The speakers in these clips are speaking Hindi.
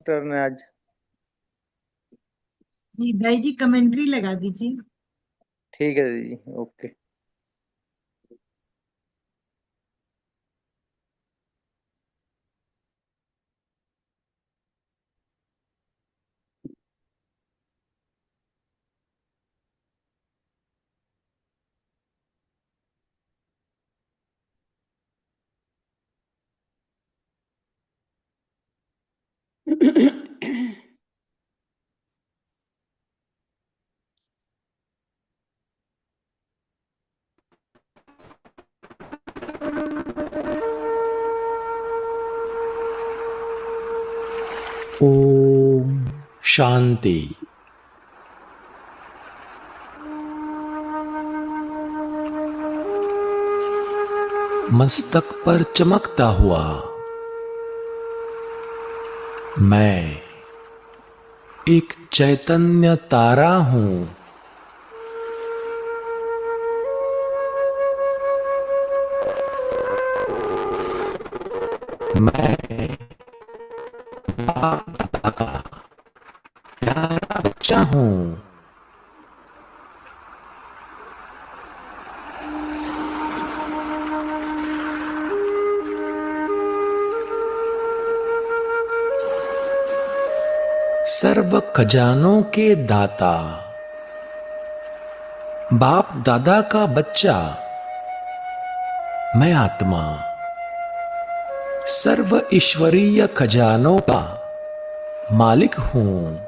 टर्न है आज। जी भाई जी, कमेंट्री लगा दीजिए। ठीक है जी, ओके। ओम शांति। मस्तक पर चमकता हुआ मैं एक चैतन्य तारा हूं। मैं बाप दादा का प्यारा बच्चा हूं। सर्व खजानों के दाता, बाप दादा का बच्चा मैं आत्मा, सर्व ईश्वरीय खजानों का मालिक हूं।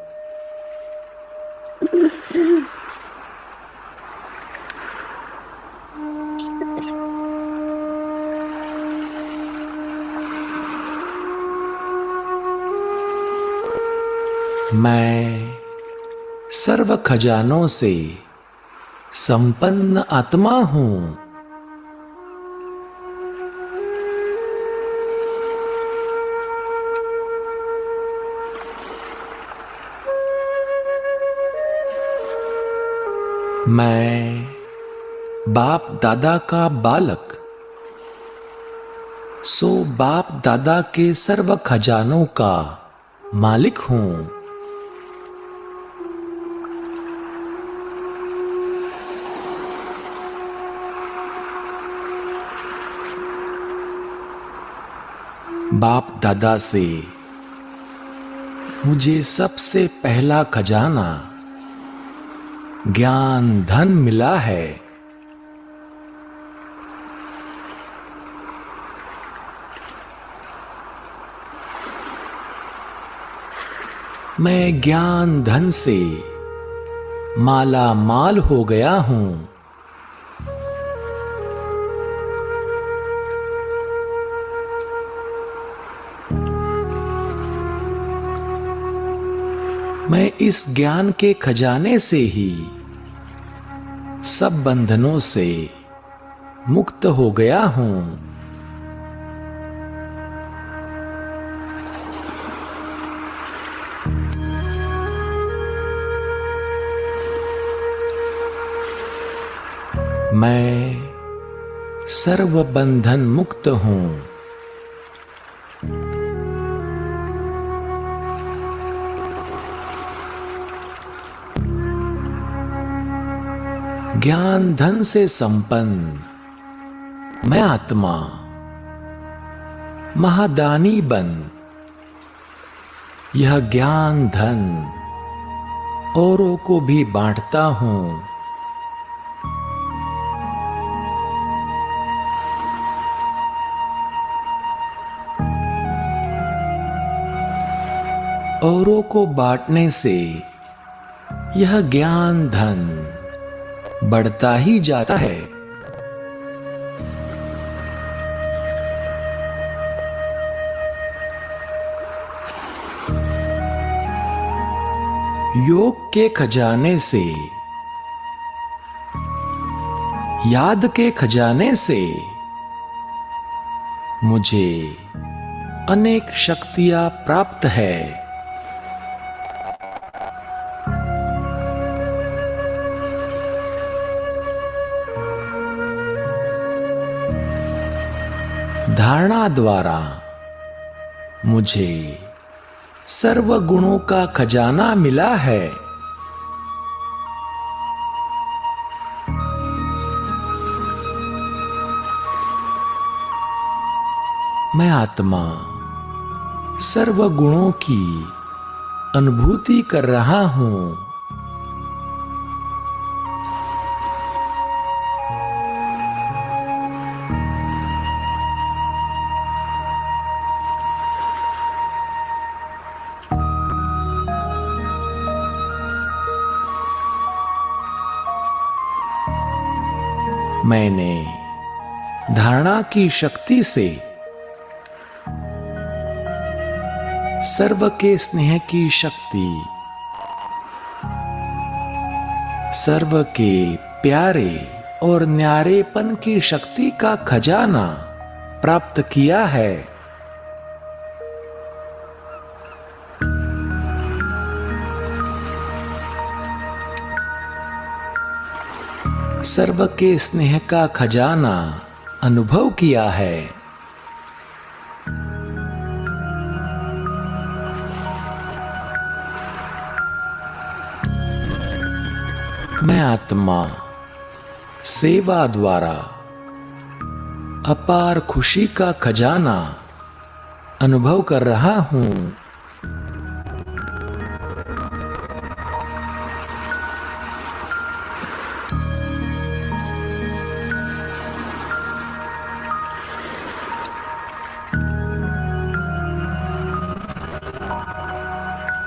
मैं सर्व खजानों से संपन्न आत्मा हूं। मैं बाप दादा का बालक, सो बाप दादा के सर्व खजानों का मालिक हूं। बाप दादा से मुझे सबसे पहला खजाना ज्ञान धन मिला है। मैं ज्ञान धन से माला माल हो गया हूं। मैं इस ज्ञान के खजाने से ही सब बंधनों से मुक्त हो गया हूं। मैं सर्व बंधन मुक्त हूं। ज्ञान धन से संपन्न मैं आत्मा महादानी बन यह ज्ञान धन औरों को भी बांटता हूं। औरों को बांटने से यह ज्ञान धन बढ़ता ही जाता है। योग के खजाने से, याद के खजाने से मुझे अनेक शक्तियां प्राप्त है। धारणा द्वारा मुझे सर्व गुणों का खजाना मिला है। मैं आत्मा सर्व गुणों की अनुभूति कर रहा हूं। मैंने धारणा की शक्ति से सर्व के स्नेह की शक्ति, सर्व के प्यारे और न्यारेपन की शक्ति का खजाना प्राप्त किया है। सर्व के स्नेह का खजाना अनुभव किया है। मैं आत्मा सेवा द्वारा अपार खुशी का खजाना अनुभव कर रहा हूं।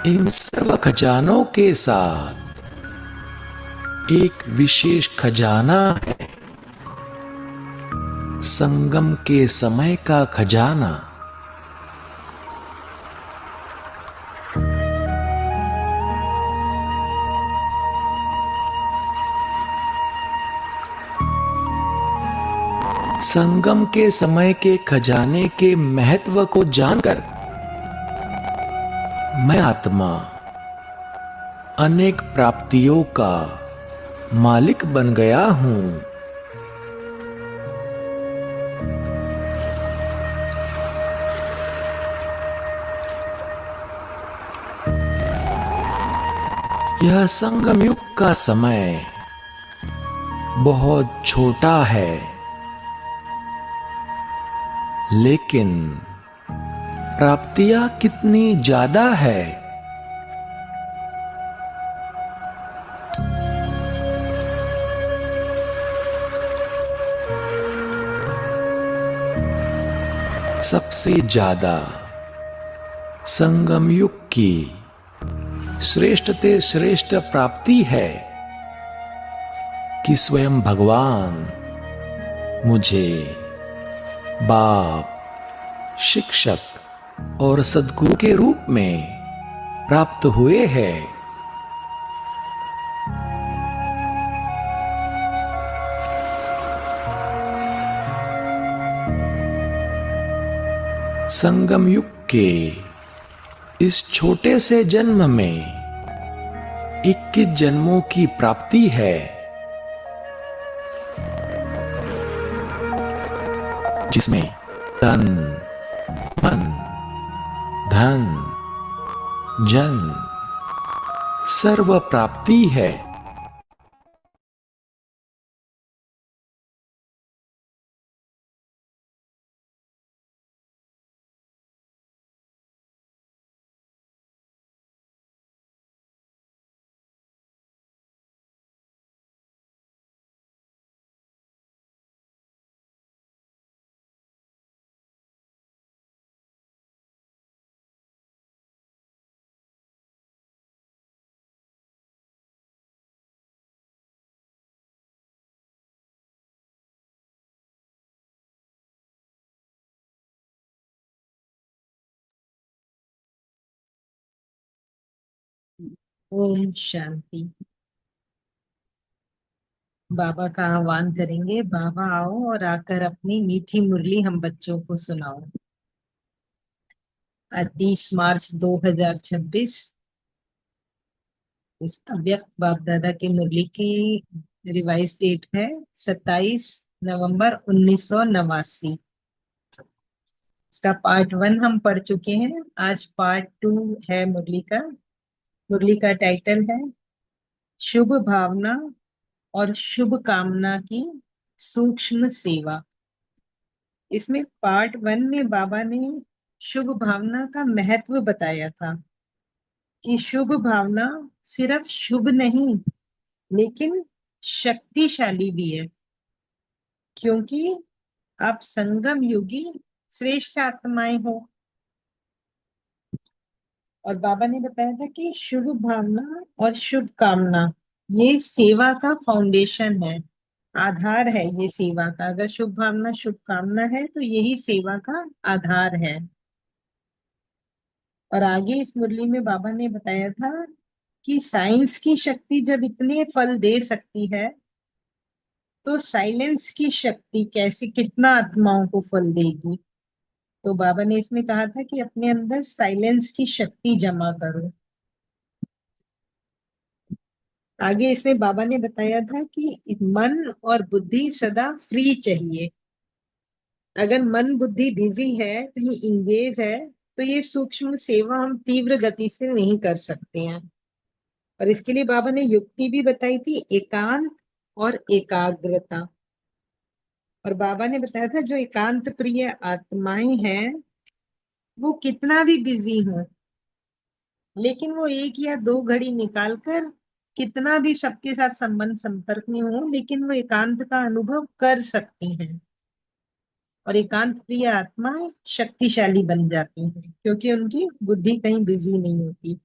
इन सर्व खजानों के साथ एक विशेष खजाना है, संगम के समय का खजाना। संगम के समय के खजाने के महत्व को जानकर मैं आत्मा अनेक प्राप्तियों का मालिक बन गया हूं। यह संगम युग का समय बहुत छोटा है, लेकिन प्राप्तियां कितनी ज्यादा है। सबसे ज्यादा संगम युग की श्रेष्ठ ते श्रेष्ठ प्राप्ति है कि स्वयं भगवान मुझे बाप, शिक्षक और सद्गुरु के रूप में प्राप्त हुए हैं। संगम युग के इस छोटे से जन्म में 21 जन्मों की प्राप्ति है, जिसमें तन, मन, धन, जन सर्व प्राप्ति है। ओम शांति। बाबा का आह्वान करेंगे। बाबा आओ और आकर अपनी मीठी मुरली हम बच्चों को सुनाओ। 30 मार्च 2026 इस अव्यक्त बाप दादा की मुरली की रिवाइज डेट है 27 नवंबर 1989। इसका पार्ट 1 हम पढ़ चुके हैं। आज पार्ट 2 है मुरली का। मुरली का टाइटल है शुभ भावना और शुभ कामना की सूक्ष्म सेवा। इसमें पार्ट 1 में बाबा ने शुभ भावना का महत्व बताया था कि शुभ भावना सिर्फ शुभ नहीं लेकिन शक्तिशाली भी है, क्योंकि आप संगम युगी श्रेष्ठ आत्माएं हो। और बाबा ने बताया था कि शुभ भावना और शुभ कामना ये सेवा का फाउंडेशन है, आधार है ये सेवा का। अगर शुभ भावना शुभ कामना है तो यही सेवा का आधार है। और आगे इस मुरली में बाबा ने बताया था कि साइंस की शक्ति जब इतने फल दे सकती है तो साइलेंस की शक्ति कैसे कितना आत्माओं को फल देगी। तो बाबा ने इसमें कहा था कि अपने अंदर साइलेंस की शक्ति जमा करो। आगे इसमें बाबा ने बताया था कि मन और बुद्धि सदा फ्री चाहिए। अगर मन बुद्धि बिजी है, कहीं इंगेज है, तो ये सूक्ष्म सेवा हम तीव्र गति से नहीं कर सकते हैं। और इसके लिए बाबा ने युक्ति भी बताई थी, एकांत और एकाग्रता। और बाबा ने बताया था जो एकांत प्रिय आत्माएं हैं वो कितना भी बिजी हो, लेकिन वो 1 या 2 घड़ी निकाल कर कितना भी सबके साथ संबंध संपर्क में हो, लेकिन वो एकांत का अनुभव कर सकती हैं। और एकांत प्रिय आत्माएं शक्तिशाली बन जाती हैं क्योंकि उनकी बुद्धि कहीं बिजी नहीं होती।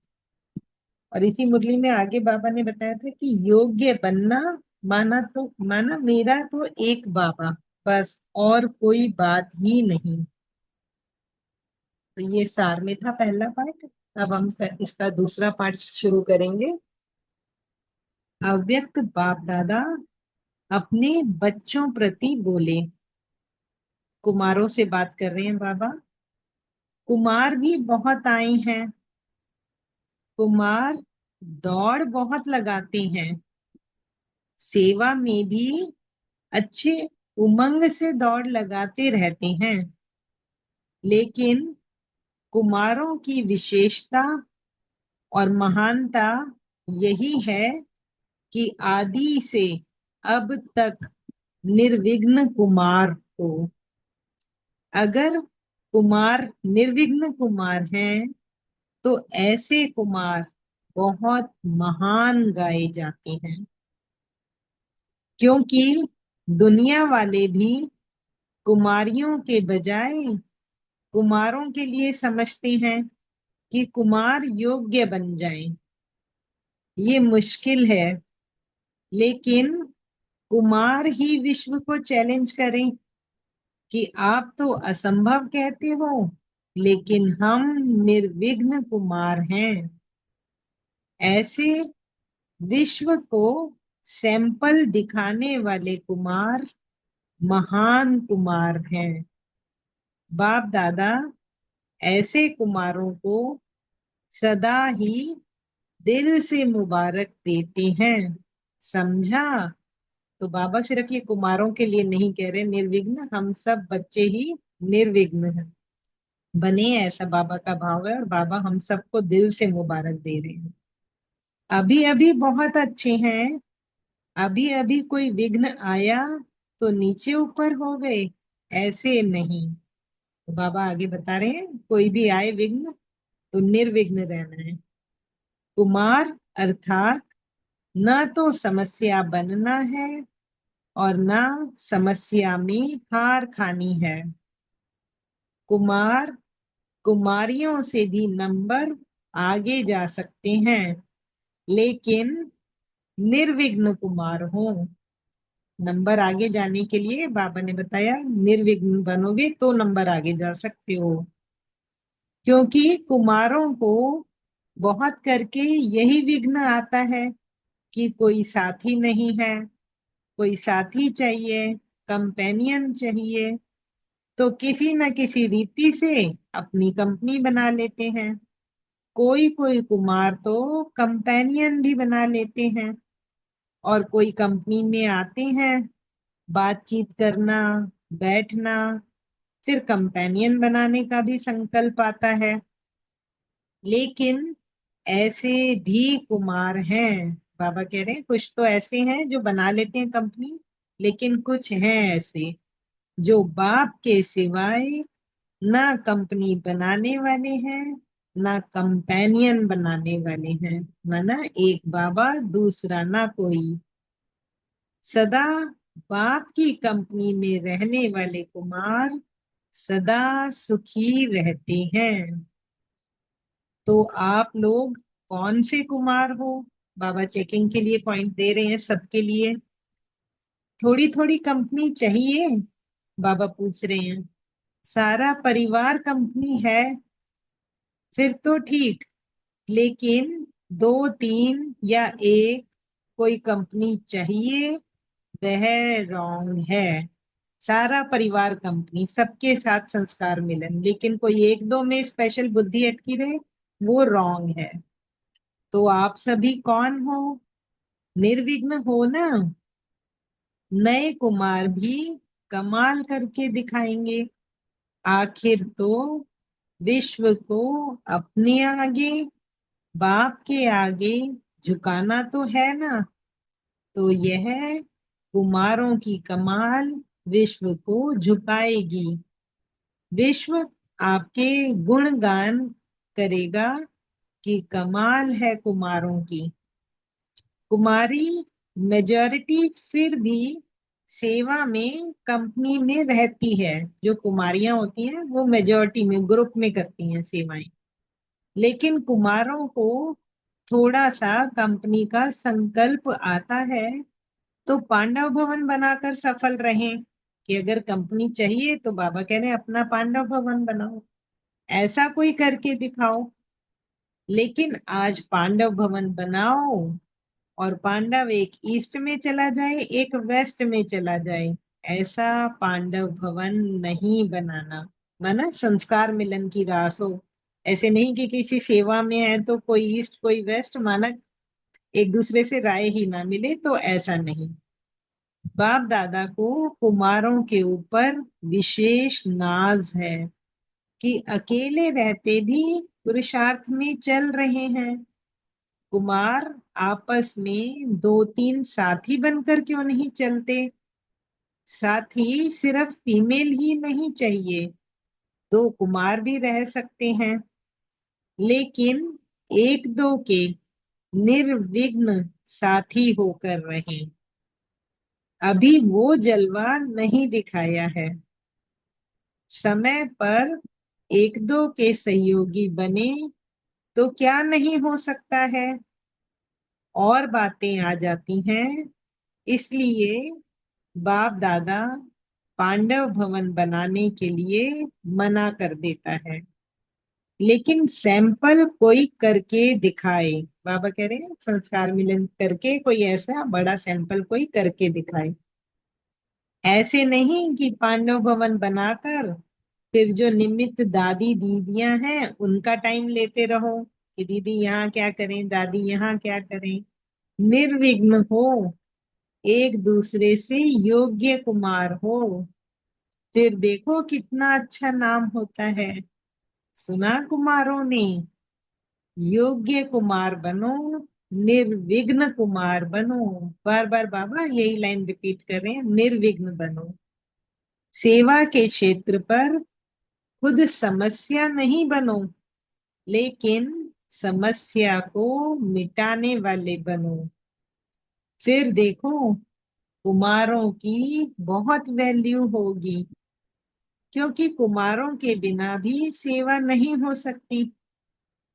और इसी मुरली में आगे बाबा ने बताया था कि योग्य बनना माना मेरा तो एक बाबा, बस और कोई बात ही नहीं। तो ये सार में था पहला पार्ट। अब हम इसका दूसरा पार्ट शुरू करेंगे। अव्यक्त बाप दादा अपने बच्चों प्रति बोले। कुमारों से बात कर रहे हैं बाबा। कुमार भी बहुत आए हैं। कुमार दौड़ बहुत लगाते हैं, सेवा में भी अच्छे उमंग से दौड़ लगाते रहते हैं। लेकिन कुमारों की विशेषता और महानता यही है कि आदि से अब तक निर्विघ्न कुमार हो। अगर कुमार निर्विघ्न कुमार हैं तो ऐसे कुमार बहुत महान गाए जाते हैं, क्योंकि दुनिया वाले भी कुमारियों के बजाय कुमारों के लिए समझते हैं कि कुमार योग्य बन जाएं। ये मुश्किल है, लेकिन कुमार ही विश्व को चैलेंज करें कि आप तो असंभव कहते हो, लेकिन हम निर्विघ्न कुमार हैं। ऐसे विश्व को सैंपल दिखाने वाले कुमार महान कुमार हैं। बाप दादा ऐसे कुमारों को सदा ही दिल से मुबारक देते हैं। समझा? तो बाबा सिर्फ ये कुमारों के लिए नहीं कह रहे निर्विघ्न, हम सब बच्चे ही निर्विघ्न हैं बने, ऐसा बाबा का भाव है। और बाबा हम सबको दिल से मुबारक दे रहे हैं। अभी अभी बहुत अच्छे हैं, अभी अभी कोई विघ्न आया तो नीचे ऊपर हो गए, ऐसे नहीं। तो बाबा आगे बता रहे हैं कोई भी आए विघ्न तो निर्विघ्न रहना है। कुमार अर्थात न तो समस्या बनना है और न समस्या में हार खानी है। कुमार कुमारियों से भी नंबर आगे जा सकते हैं, लेकिन निर्विघ्न कुमार हो। नंबर आगे जाने के लिए बाबा ने बताया निर्विघ्न बनोगे तो नंबर आगे जा सकते हो, क्योंकि कुमारों को बहुत करके यही विघ्न आता है कि कोई साथी नहीं है, कोई साथी चाहिए, कंपेनियन चाहिए। तो किसी न किसी रीति से अपनी कंपनी बना लेते हैं। कोई कोई कुमार तो कंपेनियन भी बना लेते हैं, और कोई कंपनी में आते हैं बातचीत करना, बैठना, फिर कंपेनियन बनाने का भी संकल्प आता है। लेकिन ऐसे भी कुमार हैं, बाबा कह रहे हैं कुछ तो ऐसे हैं जो बना लेते हैं कंपनी, लेकिन कुछ हैं ऐसे जो बाप के सिवाय ना कंपनी बनाने वाले हैं ना कंपेनियन बनाने वाले हैं। माना एक बाबा दूसरा ना कोई। सदा बाप की कंपनी में रहने वाले कुमार सदा सुखी रहते हैं। तो आप लोग कौन से कुमार हो? बाबा चेकिंग के लिए पॉइंट दे रहे हैं सबके लिए। थोड़ी थोड़ी कंपनी चाहिए? बाबा पूछ रहे हैं। सारा परिवार कंपनी है फिर तो ठीक, लेकिन दो तीन या एक कोई कंपनी चाहिए, वह रॉन्ग है। सारा परिवार कंपनी, सबके साथ संस्कार मिलन, लेकिन कोई एक दो में स्पेशल बुद्धि अटकी रहे, वो रॉन्ग है। तो आप सभी कौन हो? निर्विघ्न हो ना? नए कुमार भी कमाल करके दिखाएंगे। आखिर तो विश्व को अपने आगे, बाप के आगे झुकाना तो है ना। तो यह कुमारों की कमाल विश्व को झुकाएगी। विश्व आपके गुणगान करेगा कि कमाल है कुमारों की। कुमारी मेजॉरिटी फिर भी सेवा में कंपनी में रहती है। जो कुमारियां होती हैं वो मेजॉरिटी में ग्रुप में करती हैं सेवाएं, लेकिन कुमारों को थोड़ा सा कंपनी का संकल्प आता है तो पांडव भवन बनाकर सफल रहें। कि अगर कंपनी चाहिए तो बाबा कह रहे हैं अपना पांडव भवन बनाओ, ऐसा कोई करके दिखाओ। लेकिन आज पांडव भवन बनाओ और पांडव एक ईस्ट में चला जाए एक वेस्ट में चला जाए, ऐसा पांडव भवन नहीं बनाना। माना संस्कार मिलन की रास हो। ऐसे नहीं कि किसी सेवा में है तो कोई ईस्ट कोई वेस्ट, माना एक दूसरे से राय ही ना मिले, तो ऐसा नहीं। बाप दादा को कुमारों के ऊपर विशेष नाज है कि अकेले रहते भी पुरुषार्थ में चल रहे हैं। कुमार आपस में दो तीन साथी बनकर क्यों नहीं चलते? साथी सिर्फ फीमेल ही नहीं चाहिए, दो कुमार भी रह सकते हैं, लेकिन एक दो के निर्विघ्न साथी होकर रहें। अभी वो जलवा नहीं दिखाया है। समय पर एक दो के सहयोगी बने तो क्या नहीं हो सकता है। और बातें आ जाती हैं, इसलिए बाप दादा पांडव भवन बनाने के लिए मना कर देता है। लेकिन सैंपल कोई करके दिखाए। बाबा कह रहे हैं संस्कार मिलन करके कोई ऐसा बड़ा सैंपल कोई करके दिखाए। ऐसे नहीं कि पांडव भवन बनाकर फिर जो निमित्त दादी दीदियां हैं उनका टाइम लेते रहो कि दीदी यहाँ क्या करें दादी यहाँ क्या करें। निर्विघ्न हो, एक दूसरे से योग्य कुमार हो, फिर देखो कितना अच्छा नाम होता है। सुना कुमारों ने? योग्य कुमार बनो, निर्विघ्न कुमार बनो। बार बार बाबा यही लाइन रिपीट कर रहे हैं, निर्विघ्न बनो। सेवा के क्षेत्र पर खुद समस्या नहीं बनो, लेकिन समस्या को मिटाने वाले बनो। फिर देखो कुमारों की बहुत वैल्यू होगी, क्योंकि कुमारों के बिना भी सेवा नहीं हो सकती।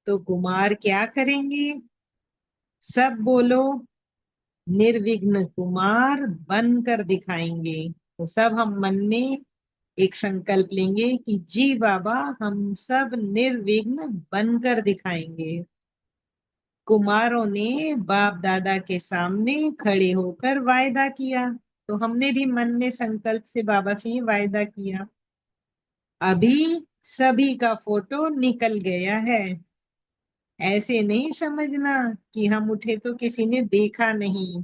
तो कुमार क्या करेंगे? सब बोलो, निर्विघ्न कुमार बनकर दिखाएंगे। तो सब हम मन में एक संकल्प लेंगे कि जी बाबा हम सब निर्विघ्न बनकर दिखाएंगे। कुमारों ने बाप दादा के सामने खड़े होकर वायदा किया, तो हमने भी मन में संकल्प से बाबा से ये वायदा किया। अभी सभी का फोटो निकल गया है। ऐसे नहीं समझना कि हम उठे तो किसी ने देखा नहीं।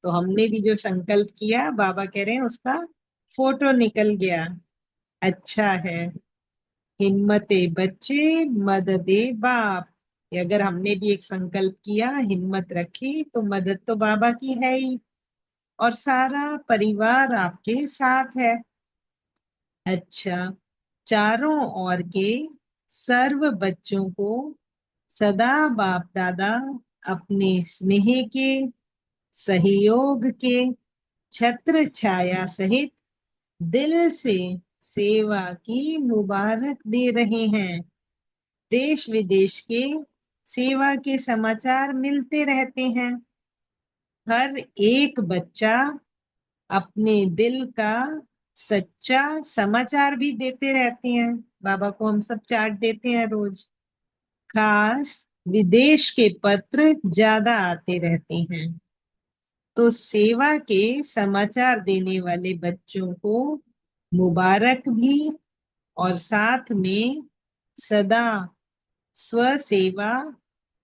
तो हमने भी जो संकल्प किया बाबा कह रहे हैं उसका फोटो निकल गया। अच्छा है। हिम्मते बच्चे मददे बाप। ये अगर हमने भी एक संकल्प किया, हिम्मत रखी, तो मदद तो बाबा की है ही, और सारा परिवार आपके साथ है। अच्छा, चारों ओर के सर्व बच्चों को सदा बाप दादा अपने स्नेह के, सहयोग के छत्र छाया सहित दिल से सेवा की मुबारक दे रहे हैं। देश विदेश के सेवा के समाचार मिलते रहते हैं। हर एक बच्चा अपने दिल का सच्चा समाचार भी देते रहते हैं। बाबा को हम सब चार्ट देते हैं रोज। खास विदेश के पत्र ज्यादा आते रहते हैं। तो सेवा के समाचार देने वाले बच्चों को मुबारक भी, और साथ में सदा स्व सेवा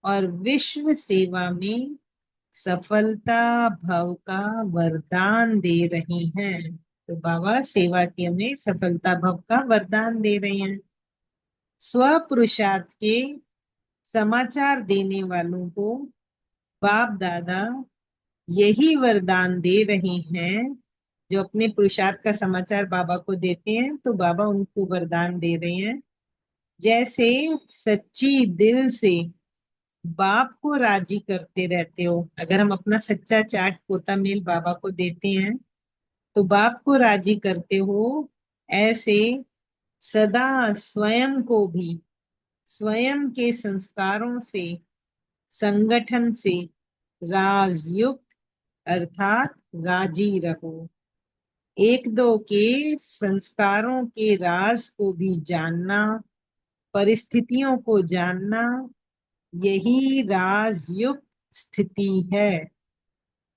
और विश्व सेवा में सफलता भव का वरदान दे रही हैं। तो बाबा सेवा के हमें सफलता भव का वरदान दे रहे हैं। स्व पुरुषार्थ के समाचार देने वालों को बाप दादा यही वरदान दे रहे हैं। जो अपने पुरुषार्थ का समाचार बाबा को देते हैं, तो बाबा उनको वरदान दे रहे हैं। जैसे सच्ची दिल से बाप को राजी करते रहते हो। अगर हम अपना सच्चा चाट पोता मेल बाबा को देते हैं, तो बाप को राजी करते हो। ऐसे सदा स्वयं को भी स्वयं के संस्कारों से, संगठन से राजयुक्त अर्थात राजी रहो। एक दो के संस्कारों के राज को भी जानना, परिस्थितियों को जानना, यही राजयुक्त स्थिति है।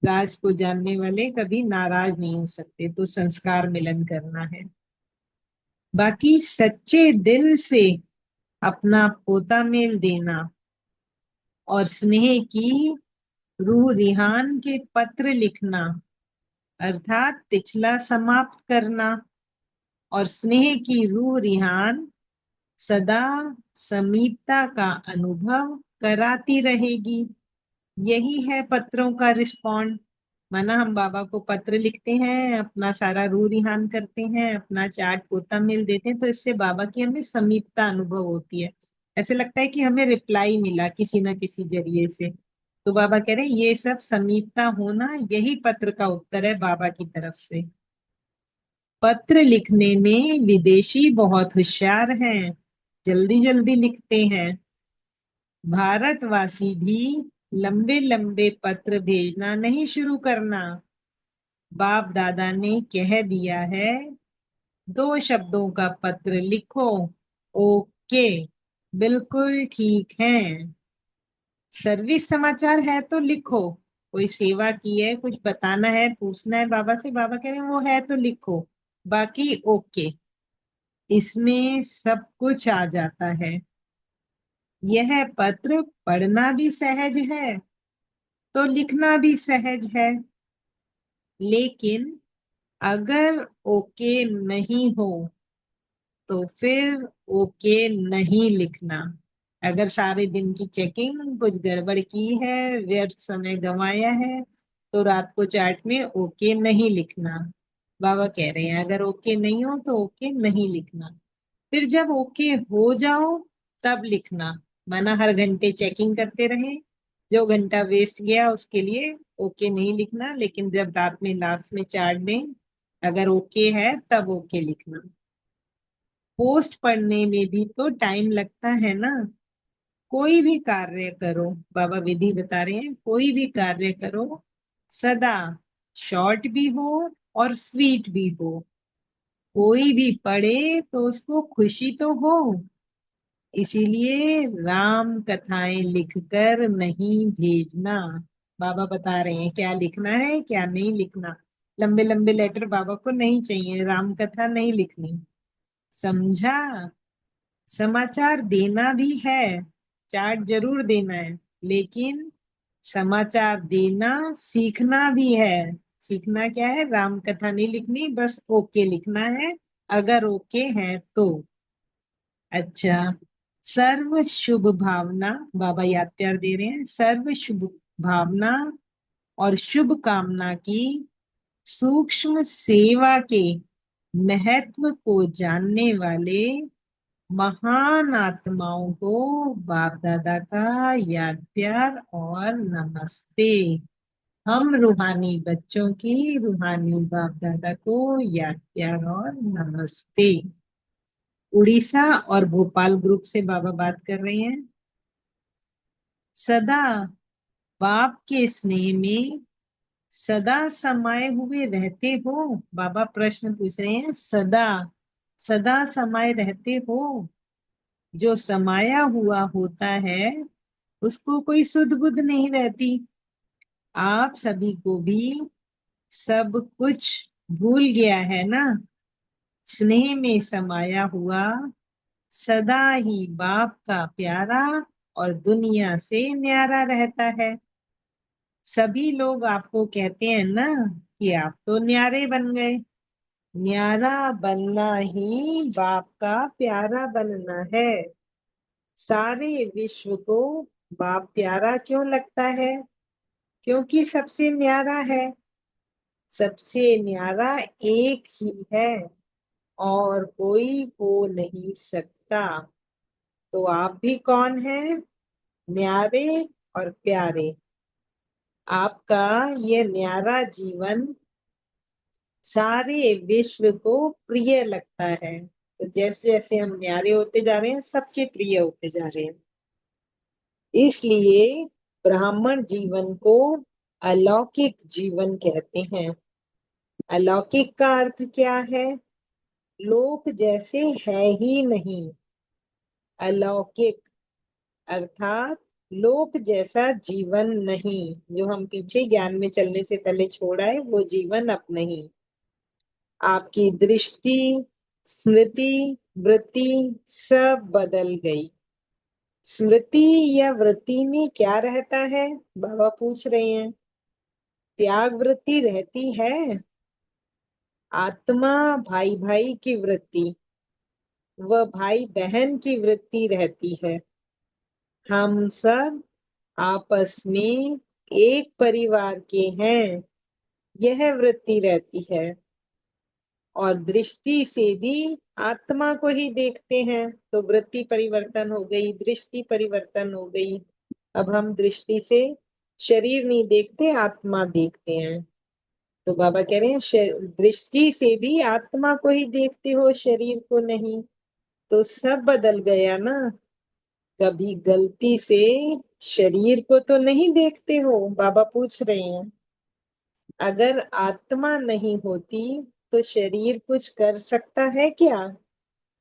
राज को जानने वाले कभी नाराज नहीं हो सकते। तो संस्कार मिलन करना है। बाकी सच्चे दिल से अपना पोता मेल देना और स्नेह की रूह रिहान के पत्र लिखना, अर्थात पिछला समाप्त करना, और स्नेह की रूह रिहान सदा समीपता का अनुभव कराती रहेगी। यही है पत्रों का रिस्पॉन्ड। माना हम बाबा को पत्र लिखते हैं, अपना सारा रूह रिहान करते हैं, अपना चाट पोता मेल देते हैं, तो इससे बाबा की हमें समीपता अनुभव होती है। ऐसे लगता है कि हमें रिप्लाई मिला किसी ना किसी जरिए से। तो बाबा कह रहे हैं ये सब समीपता होना, यही पत्र का उत्तर है बाबा की तरफ से। पत्र लिखने में विदेशी बहुत होशियार हैं, जल्दी जल्दी लिखते हैं। भारतवासी भी लंबे लंबे पत्र भेजना नहीं शुरू करना। बाप दादा ने कह दिया है, 2 शब्दों का पत्र लिखो, ओके, बिल्कुल ठीक है। सर्विस समाचार है तो लिखो। कोई सेवा की है, कुछ बताना है, पूछना है बाबा से, बाबा कह रहे हैं वो है तो लिखो, बाकी ओके। इसमें सब कुछ आ जाता है। यह पत्र पढ़ना भी सहज है तो लिखना भी सहज है। लेकिन अगर ओके नहीं हो तो फिर ओके नहीं लिखना। अगर सारे दिन की चेकिंग कुछ गड़बड़ की है, व्यर्थ समय गंवाया है, तो रात को चैट में ओके नहीं लिखना। बाबा कह रहे हैं अगर ओके नहीं हो तो ओके नहीं लिखना। फिर जब ओके हो जाओ तब लिखना। माना हर घंटे चेकिंग करते रहे, जो घंटा वेस्ट गया उसके लिए ओके नहीं लिखना, लेकिन जब रात में लास्ट में चार्ट दें, अगर ओके है तब ओके लिखना। पोस्ट पढ़ने में भी तो टाइम लगता है ना। कोई भी कार्य करो, बाबा विधि बता रहे हैं, कोई भी कार्य करो सदा शॉर्ट भी हो और स्वीट भी हो। कोई भी पढ़े तो उसको खुशी तो हो। इसीलिए राम कथाएं लिखकर नहीं भेजना। बाबा बता रहे हैं क्या लिखना है क्या नहीं लिखना। लंबे लंबे लेटर बाबा को नहीं चाहिए, राम कथा नहीं लिखनी। समझा। समाचार देना भी है, चार्ट जरूर देना है, लेकिन समाचार देना सीखना भी है। सीखना क्या है, राम कथा नहीं लिखनी, बस ओके लिखना है। अगर ओके है तो। अच्छा, सर्व शुभ भावना, बाबा याद प्यार दे रहे हैं, सर्व शुभ भावना और शुभ कामना की सूक्ष्म सेवा के महत्व को जानने वाले महान आत्माओं को बाप दादा का याद प्यार और नमस्ते। हम रूहानी बच्चों की रूहानी बाप दादा को याद प्यार और नमस्ते। उड़ीसा और भोपाल ग्रुप से बाबा बात कर रहे हैं। सदा बाप के स्नेह में सदा समाये हुए रहते हो? बाबा प्रश्न पूछ रहे हैं, सदा सदा समाये रहते हो? जो समाया हुआ होता है उसको कोई सुध बुध नहीं रहती। आप सभी को भी सब कुछ भूल गया है ना? स्नेह में समाया हुआ सदा ही बाप का प्यारा और दुनिया से न्यारा रहता है। सभी लोग आपको कहते हैं ना कि आप तो न्यारे बन गए। न्यारा बनना ही बाप का प्यारा बनना है। सारे विश्व को बाप प्यारा क्यों लगता है? क्योंकि सबसे न्यारा है। सबसे न्यारा एक ही है और कोई हो नहीं सकता। तो आप भी कौन हैं? न्यारे और प्यारे। आपका ये न्यारा जीवन सारे विश्व को प्रिय लगता है। तो जैसे जैसे हम न्यारे होते जा रहे हैं, सबके प्रिय होते जा रहे हैं। इसलिए ब्राह्मण जीवन को अलौकिक जीवन कहते हैं। अलौकिक का अर्थ क्या है? लोक जैसे है ही नहीं। अलौकिक अर्थात लोक जैसा जीवन नहीं। जो हम पीछे ज्ञान में चलने से पहले छोड़ा है वो जीवन अब नहीं। आपकी दृष्टि, स्मृति, वृत्ति सब बदल गई। स्मृति या वृत्ति में क्या रहता है? बाबा पूछ रहे हैं। त्याग वृत्ति रहती है। आत्मा भाई भाई की वृत्ति व भाई बहन की वृत्ति रहती है। हम सब आपस में एक परिवार के हैं, यह वृत्ति रहती है। और दृष्टि से भी आत्मा को ही देखते हैं, तो वृत्ति परिवर्तन हो गई, दृष्टि परिवर्तन हो गई। अब हम दृष्टि से शरीर नहीं देखते, आत्मा देखते हैं। तो बाबा कह रहे हैं दृष्टि से भी आत्मा को ही देखते हो, शरीर को नहीं। तो सब बदल गया ना। कभी गलती से शरीर को तो नहीं देखते हो? बाबा पूछ रहे हैं। अगर आत्मा नहीं होती तो शरीर कुछ कर सकता है क्या?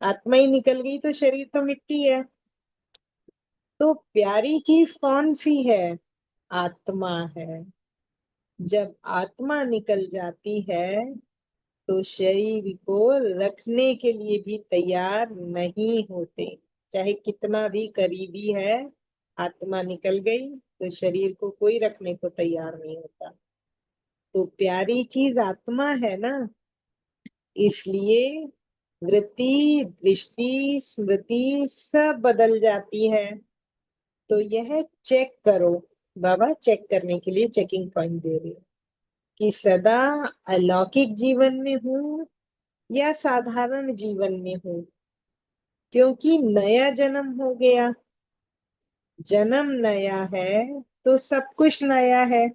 आत्मा ही निकल गई तो शरीर तो मिट्टी है। तो प्यारी चीज कौन सी है? आत्मा है। जब आत्मा निकल जाती है तो शरीर को रखने के लिए भी तैयार नहीं होते। चाहे कितना भी करीबी है, आत्मा निकल गई तो शरीर को कोई रखने को तैयार नहीं होता। तो प्यारी चीज आत्मा है ना। इसलिए वृत्ति, दृष्टि, स्मृति सब बदल जाती है। तो यह चेक करो। बाबा चेक करने के लिए चेकिंग पॉइंट दे रहे हैं कि सदा अलौकिक जीवन में हूँ या साधारण जीवन में हूँ। क्योंकि नया जन्म हो गया। जन्म नया है तो सब कुछ नया है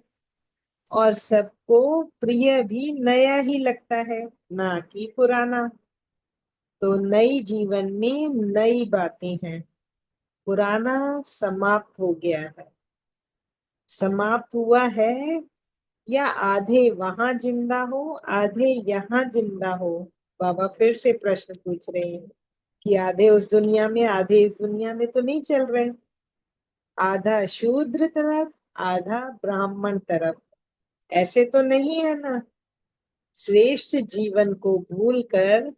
और सबको प्रिय भी नया ही लगता है, ना कि पुराना। तो नई जीवन में नई बातें हैं। पुराना समाप्त हो गया है। समाप्त हुआ है या आधे वहां जिंदा हो, आधे यहाँ जिंदा हो? बाबा फिर से प्रश्न पूछ रहे हैं कि आधे उस दुनिया में, आधे इस दुनिया में तो नहीं चल रहे। आधा शूद्र तरफ, आधा ब्राह्मण तरफ, ऐसे तो नहीं है ना। श्रेष्ठ जीवन को भूलकर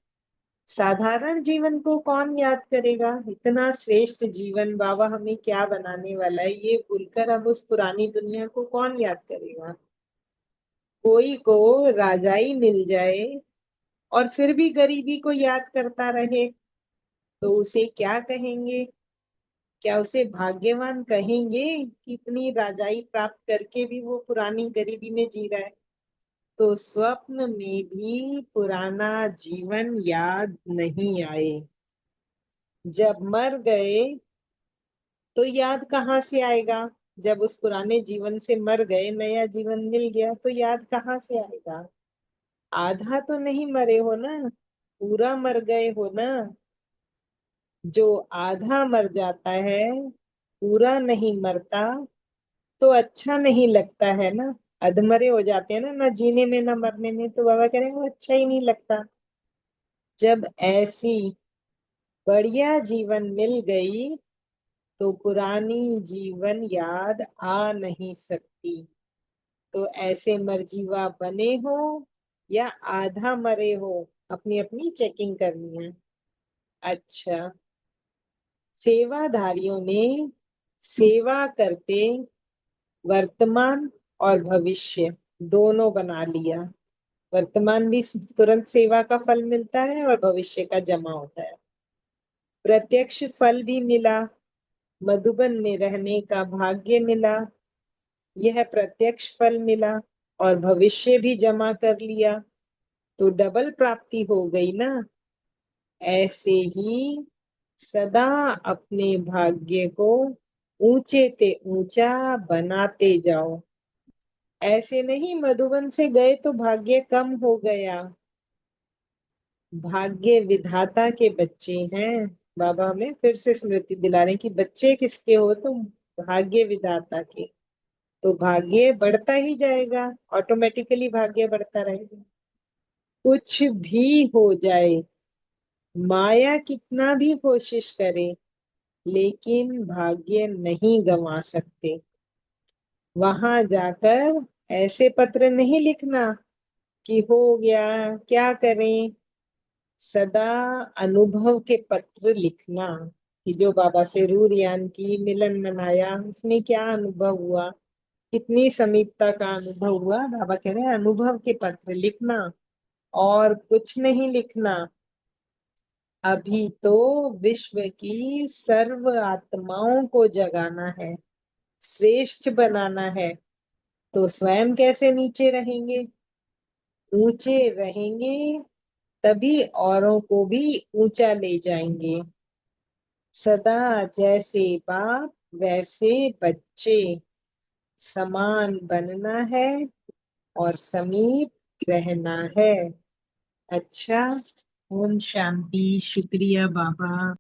साधारण जीवन को कौन याद करेगा? इतना श्रेष्ठ जीवन बाबा हमें क्या बनाने वाला है, ये भूलकर अब उस पुरानी दुनिया को कौन याद करेगा? कोई को राजाई मिल जाए और फिर भी गरीबी को याद करता रहे तो उसे क्या कहेंगे? क्या उसे भाग्यवान कहेंगे कि इतनी राजाई प्राप्त करके भी वो पुरानी गरीबी में जी रहा है? तो स्वप्न में भी पुराना जीवन याद नहीं आए। जब मर गए तो याद कहाँ से आएगा? जब उस पुराने जीवन से मर गए, नया जीवन मिल गया तो याद कहाँ से आएगा? आधा तो नहीं मरे हो ना, पूरा मर गए हो ना। जो आधा मर जाता है, पूरा नहीं मरता, तो अच्छा नहीं लगता है ना। अधमरे हो जाते हैं ना जीने में ना मरने में, तो बाबा कह रहे हैं वो अच्छा ही नहीं लगता। जब ऐसी बढ़िया जीवन मिल गई तो पुरानी जीवन याद आ नहीं सकती। तो ऐसे मरजीवा बने हो या आधा मरे हो, अपनी अपनी चेकिंग करनी है। अच्छा, सेवाधारियों ने सेवा करते वर्तमान और भविष्य दोनों बना लिया। वर्तमान भी तुरंत सेवा का फल मिलता है और भविष्य का जमा होता है। प्रत्यक्ष फल भी मिला, मधुबन में रहने का भाग्य मिला, यह प्रत्यक्ष फल मिला, और भविष्य भी जमा कर लिया, तो डबल प्राप्ति हो गई ना। ऐसे ही सदा अपने भाग्य को ऊंचे ते ऊंचा बनाते जाओ। ऐसे नहीं मधुबन से गए तो भाग्य कम हो गया। भाग्य विधाता के बच्चे हैं। बाबा हमें फिर से स्मृति दिला रहे हैं कि बच्चे किसके हो? तो भाग्य विधाता के। तो भाग्य बढ़ता ही जाएगा, ऑटोमेटिकली भाग्य बढ़ता रहेगा। कुछ भी हो जाए, माया कितना भी कोशिश करे, लेकिन भाग्य नहीं गंवा सकते। वहां जाकर ऐसे पत्र नहीं लिखना कि हो गया, क्या करें। सदा अनुभव के पत्र लिखना कि जो बाबा से रूरयान की मिलन मनाया, उसमें क्या अनुभव हुआ, कितनी समीपता का अनुभव हुआ। बाबा कह रहे हैं अनुभव के पत्र लिखना, और कुछ नहीं लिखना। अभी तो विश्व की सर्व आत्माओं को जगाना है, श्रेष्ठ बनाना है। तो स्वयं कैसे नीचे रहेंगे? ऊंचे रहेंगे तभी औरों को भी ऊंचा ले जाएंगे। सदा जैसे बाप वैसे बच्चे, समान बनना है और समीप रहना है। अच्छा, ओम शांति। शुक्रिया बाबा।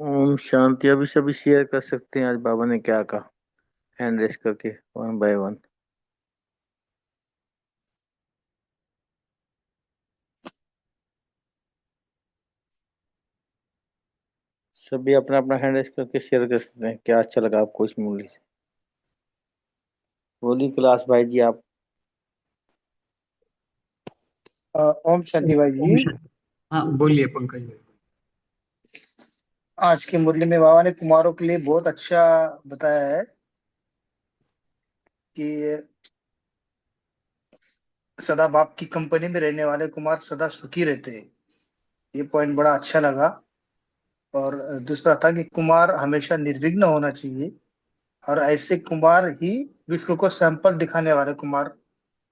ओम शांति। अभी सभी शेयर कर सकते हैं आज बाबा ने क्या कहा, हैंड रेस करके वन बाय वन। सभी अपना अपना हैंड रेस करके शेयर कर सकते हैं क्या अच्छा लगा आपको इस मूवी से। बोली क्लास भाई जी आप। ओम शांति भाई ओम जी। शांति। हाँ बोलिए पंकज भाई। आज के मुरली में बाबा ने कुमारों के लिए बहुत अच्छा बताया है कि सदा बाप की कंपनी में रहने वाले कुमार सदा सुखी रहते हैं। ये पॉइंट बड़ा अच्छा लगा। और दूसरा था कि कुमार हमेशा निर्विघ्न होना चाहिए, और ऐसे कुमार ही विश्व को सैंपल दिखाने वाले कुमार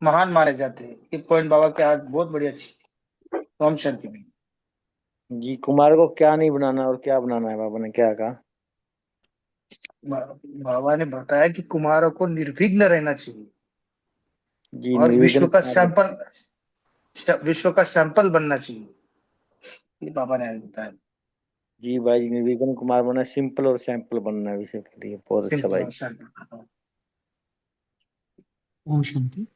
महान माने जाते हैं। ये पॉइंट बाबा के आज बहुत बड़ी अच्छी थी। तो हम शांति में जी, कुमार को क्या नहीं बनाना और क्या बनाना है, बाबा ने क्या कहा? बाबा ने बताया कि कुमारों को निर्विघ्न रहना चाहिए जी, और निर्विघ्न कुमार। विश्व का सैंपल बनना चाहिए। ये बाबा ने आज बताया। जी भाई जी, निर्विघ्न कुमार बनना, सिंपल और सैंपल बनना है विषय के लिए। बहुत अच्छा सिंपल भाई। और सैंपल। ओम शांति।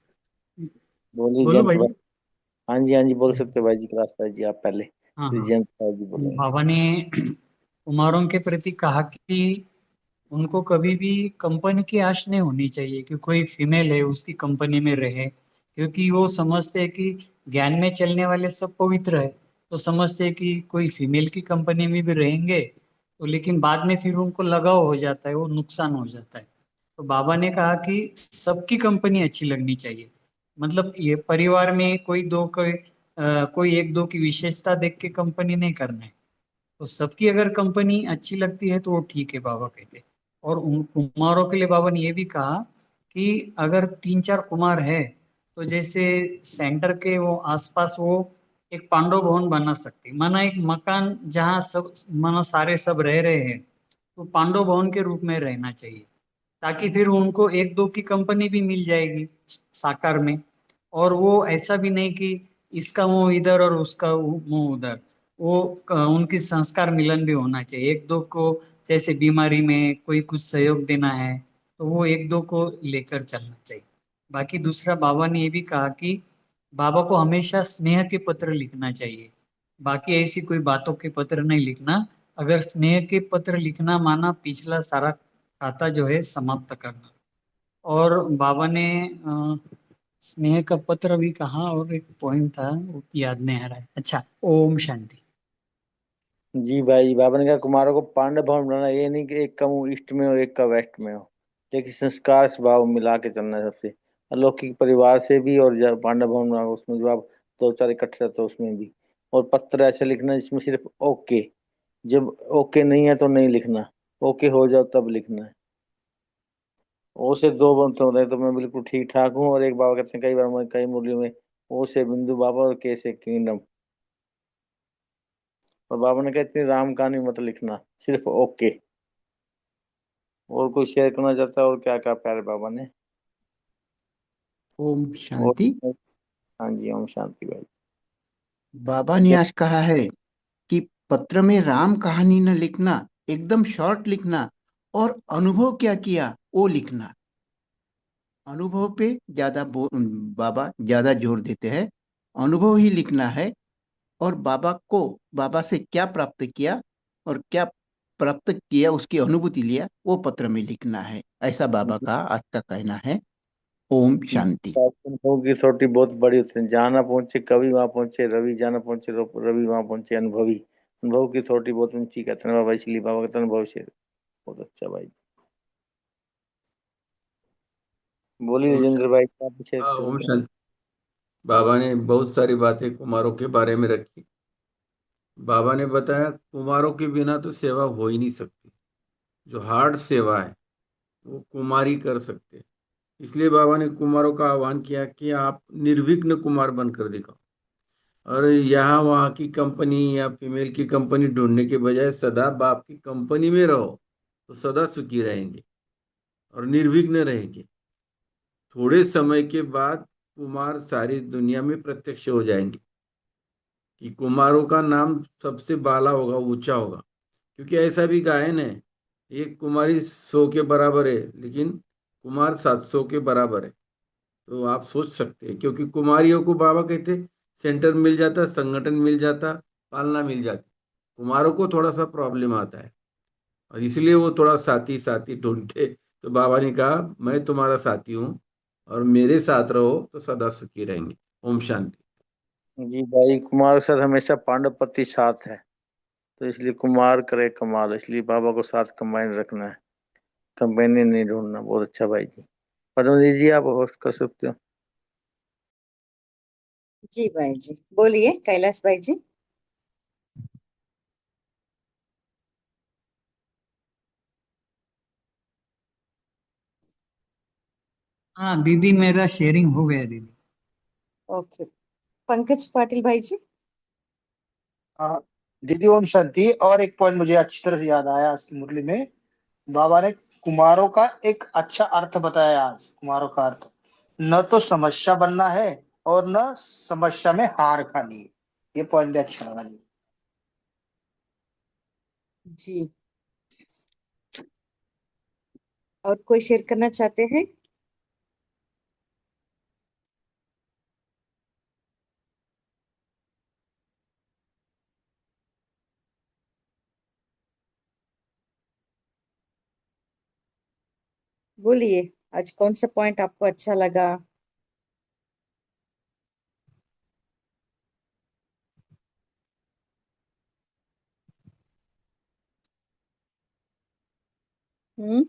बोलिए बोलो जयंत भाई। भाई। हाँ जी, हाँ जी, बोल सकते हो भाई जी, क्लास भाई जी, आप पहले, हाँ फिर हाँ। जयंत भाई जी बोलेंगे। बाबा ने कुमारों के प्रति कहा कि उनको कभी भी कंपनी की आश नहीं होनी चाहिए कि कोई फीमेल है उसकी कंपनी में रहे, क्योंकि वो समझते हैं कि ज्ञान में चलने वाले सब पवित्र है। तो समझते हैं कि कोई फीमेल की कंपनी में भी रहेंगे तो, लेकिन बाद में फिर उनको लगाव हो जाता है, वो नुकसान हो जाता है। तो बाबा ने कहा कि सबकी कंपनी अच्छी लगनी चाहिए। मतलब ये परिवार में कोई एक दो की विशेषता देख के कंपनी नहीं करना है। तो सबकी अगर कंपनी अच्छी लगती है तो वो ठीक है, बाबा कहते हैं। और उन कुमारों के लिए बाबा ने ये भी कहा कि अगर तीन चार कुमार है तो जैसे सेंटर के वो आसपास वो एक पांडव भवन बना सकते हैं। माना एक मकान जहाँ सब माना सारे सब रह रहे हैं, तो पांडव भवन के रूप में रहना चाहिए, ताकि फिर उनको एक दो की कंपनी भी मिल जाएगी साकार में। और वो ऐसा भी नहीं कि इसका मुंह इधर और उसका मुंह उधर। वो उनकी संस्कार मिलन भी होना चाहिए एक दो को। जैसे बीमारी में कोई कुछ सहयोग देना है तो वो एक दो को लेकर चलना चाहिए। बाकी दूसरा बाबा ने ये भी कहा कि बाबा को हमेशा स्नेह के पत्र लिखना चाहिए। बाकी ऐसी कोई बातों के पत्र नहीं लिखना। अगर स्नेह के पत्र लिखना माना पिछला सारा खाता जो है समाप्त करना। और बाबा ने स्नेह का पत्र भी कहा, और एक पॉइंट था वो याद नहीं आ रहा है। अच्छा, ओम शांति। जी भाई, बाबा ने कहा कुमारों को पांडव भवन बनाना, ये नहीं कि एक का मुंह ईस्ट में हो एक का वेस्ट में हो, लेकिन संस्कार स्वभाव मिला के चलना है सबसे। अलौकिक परिवार से भी, और जब पांडव भवन बनाओ उसमें जो आप दो चार इकट्ठे रहते हो उसमें भी। और पत्र ऐसे लिखना जिसमें सिर्फ ओके, जब ओके नहीं है तो नहीं लिखना, ओके हो जाओ तब लिखना है। ओ से दो बनते होते हैं, तो मैं बिल्कुल ठीक ठाक हूँ। और एक बाबा कहते हैं कई बार मैं कई मुरलियों में, ओ से बिंदु बाबा और के से किंगडम। और बाबा ने कहा इतनी राम कहानी मत लिखना, सिर्फ ओके। और कोई शेयर करना चाहता है और क्या क्या प्यारे बाबा ने? ओम और शांति। हाँ जी, ओम शांति भाई। बाबा ने आज कहा है कि पत्र में राम कहानी न लिखना, एकदम शॉर्ट लिखना, और अनुभव क्या किया वो लिखना। अनुभव पे बाबा ज्यादा जोर देते हैं। अनुभव ही लिखना है। और बाबा से क्या प्राप्त किया और क्या प्राप्त किया, उसकी अनुभूति लिया, वो पत्र में लिखना है। ऐसा बाबा का आज का कहना है। ओम शांति। अनुभव की छोटी बहुत बड़ी होती है। जहाँ ना पहुंचे कवि वहां पहुंचे रवि, जहाँ ना पहुंचे रवि वहां पहुंचे अनुभवी। अनुभव की छोटी बहुत ऊंची कहते हैं बाबा, इसलिए बाबा कहते हैं अनुभव से। बहुत अच्छा भाई। बोलिए ओम राजेंद्र शांति। भाई, क्या शेयर हाँ, ओम करते हैं? शांति। बाबा ने बहुत सारी बातें कुमारों के बारे में रखी। बाबा ने बताया कुमारों के बिना तो सेवा हो ही नहीं सकती। जो हार्ड सेवा है वो कुमारी कर सकते हैं। इसलिए बाबा ने कुमारों का आह्वान किया कि आप निर्विघ्न कुमार बनकर दिखाओ, और यहाँ वहाँ की कंपनी या फीमेल की कंपनी ढूंढने के बजाय सदा बाप की कंपनी में रहो, तो सदा सुखी रहेंगे और निर्विघ्न रहेंगे। थोड़े समय के बाद कुमार सारी दुनिया में प्रत्यक्ष हो जाएंगे कि कुमारों का नाम सबसे बाला होगा, ऊंचा होगा। क्योंकि ऐसा भी गायन है, एक कुमारी 100 के बराबर है लेकिन कुमार 700 के बराबर है। तो आप सोच सकते हैं, क्योंकि कुमारियों को बाबा कहते सेंटर मिल जाता, संगठन मिल जाता, पालना मिल जाती। कुमारों को थोड़ा सा प्रॉब्लम आता है, और इसलिए वो थोड़ा साथी साथी ढूंढते। तो बाबा ने कहा मैं तुम्हारा साथी हूँ और मेरे साथ रहो तो सदा सुखी रहेंगे। ओम शांति। जी भाई, कुमार के साथ हमेशा पांडव पति साथ है, तो इसलिए कुमार करे कमाल, इसलिए बाबा को साथ कंबाइन रखना है, कंपेनियन नहीं ढूंढना। बहुत अच्छा भाई जी। पद्म जी आप होस्ट कर सकते हो। जी भाई जी, बोलिए कैलाश भाई जी। हाँ दीदी, मेरा शेयरिंग हो गया दीदी। ओके, पंकज पाटिल भाई जी। हाँ दीदी, ओम शांति। और एक पॉइंट मुझे अच्छी तरह से याद आया आज की मुरली में। बाबा ने कुमारों का एक अच्छा अर्थ बताया आज। कुमारों का अर्थ न तो समस्या बनना है और न समस्या में हार खानी है। ये पॉइंट भी अच्छा लगा जी। जी, और कोई शेयर करना चाहते हैं? बोलिए, आज कौन सा पॉइंट आपको अच्छा लगा? हम्म।